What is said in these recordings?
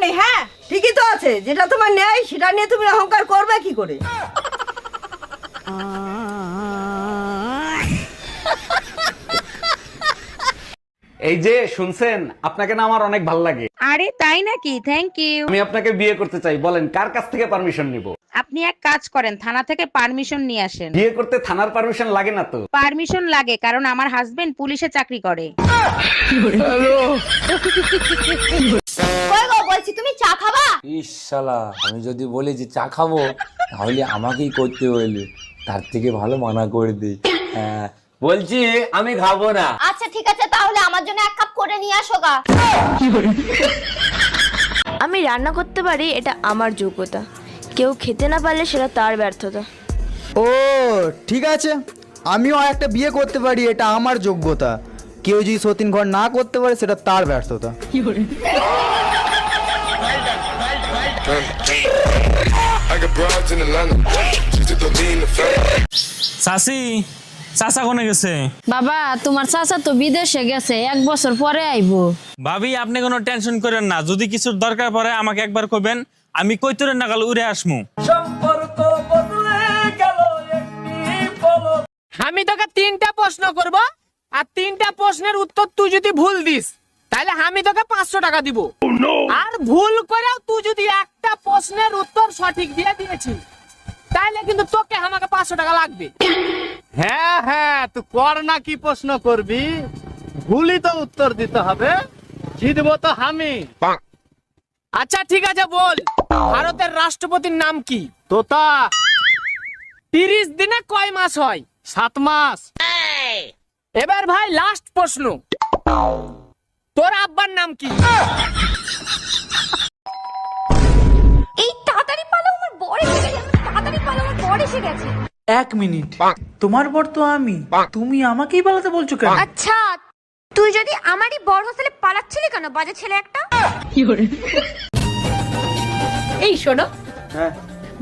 নেই। হ্যাঁ ঠিকই তো আছে, যেটা তোমার নেই সেটা নিয়ে তুমি অহংকার করবে কি করে? এই যে শুনছেন, আপনাকে না আমার অনেক ভালো লাগে। আরে তাই নাকি? Thank you. আমি আপনাকে বিয়ে করতে চাই, বলেন কার কাছ থেকে পারমিশন নিব? আপনি এক কাজ করেন, থানা থেকে পারমিশন নিয়ে আসেন। বিয়ে করতে থানার পারমিশন লাগে না তো? পারমিশন লাগে, কারণ আমার হাজবেন্ড পুলিশে চাকরি করে। কই গো, বলছি তুমি চা খাবা? ইস শালা, আমি যদি বলি যে চা খাবো তাহলে আমাকেই করতে হইলে, তার থেকে ভালো মানা করে দিই। হ্যাঁ বলছি আমি খাবো না। আচ্ছা ঠিক আছে, তাহলে আমার জন্য এক কাপ করে নিয়ে আসো গা। আমি রান্না করতে পারি, এটা আমার যোগ্যতা। কেউ খেতে না পারলে সেটা তার ব্যর্থতা। ও ঠিক আছে, আমিও একটা বিয়ে করতে পারি, এটা আমার যোগ্যতা। কেউ যদি সতীন ঘর না করতে পারে সেটা তার ব্যর্থতা। চাচি, চাচা কোনে গেছে? বাবা, তোমার চাচা তো বিদেশে গেছে, 1 বছর পরে আইবো। ভাবি আপনি কোনো টেনশন করেন না, যদি কিছুর দরকার পড়ে আমাকে একবার কইবেন, আমি কইতরে নাগাল উড়ে আসমু। আমি তোকে 3টা প্রশ্ন করব, আর 3টা প্রশ্নের উত্তর তুই যদি ভুল দিস তাহলে আমি তোকে 500 টাকা দিব। আর ভুল করেও তুই যদি একটা প্রশ্নের উত্তর সঠিক দিয়ে দিয়েছিস তাহলে কিন্তু তোকে আমাকে 500 টাকা লাগবে। হ্যাঁ হ্যাঁ, তুই কর না, কি প্রশ্ন করবি? ভুলই তো উত্তর দিতে হবে, জিতবো তো আমি। আচ্ছা ঠিক আছে, বল ভারতের রাষ্ট্রপতির নাম কি? তোতা। 30 দিনে কয় মাস হয়? 7 মাস। এবার ভাই লাস্ট প্রশ্ন, তোর আব্বার নাম কি? এই তাড়াতাড়ি পালাও, আমার বর এসে গেছে। তাড়াতাড়ি পালাও, আমার বর এসে গেছে। 1 মিনিট, তোমার বর তো আমি, তুমি আমাকেই পালাতে বলছো কেন? আচ্ছা, তুই যদি আমারই বর হোস্টেলে পালাচ্ছিলি কেন, বাজে ছেলে একটা? এই শোনো, হ্যাঁ,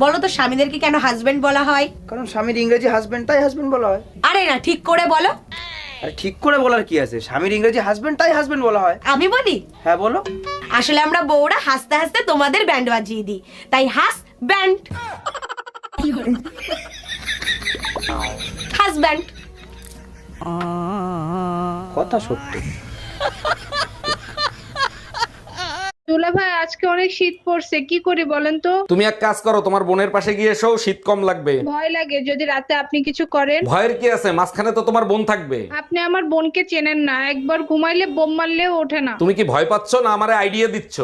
বলো তো স্বামীদেরকে কেন হাজবেন্ড বলা হয়? কারণ স্বামীর ইংরেজি হাজবেন্ড, তাই হাজবেন্ড বলা হয়। আরে না, ঠিক করে বলো। আরে ঠিক করে বলার কি আছে, স্বামীর ইংরেজি হাজবেন্ড, তাই হাজবেন্ড বলা হয়। আমি বলি? হ্যাঁ বলো। আসলে আমরা বউরা হাসতে হাসতে তোমাদের ব্যান্ড বাজিয়ে দিই, তাই হাস ব্যান্ড। হাজব্যান্ড। কথা সত্যি। দুলা ভাই, আজকে অনেক শীত পড়ছে, কি করি বলেন তো? তুমি এক কাজ করো, তোমার বোনের পাশে গিয়ে এসো, শীত কম লাগবে। ভয় লাগে যদি রাতে আপনি কিছু করেন। ভয়ের কি আছে, মাঝখানে তো তোমার বোন থাকবে। আপনি আমার বোনকে চেনেন না, একবার ঘুমাইলে বোম মারলেও ওঠে না। তুমি কি ভয় পাচ্ছ না আমারে আইডিয়া দিচ্ছ?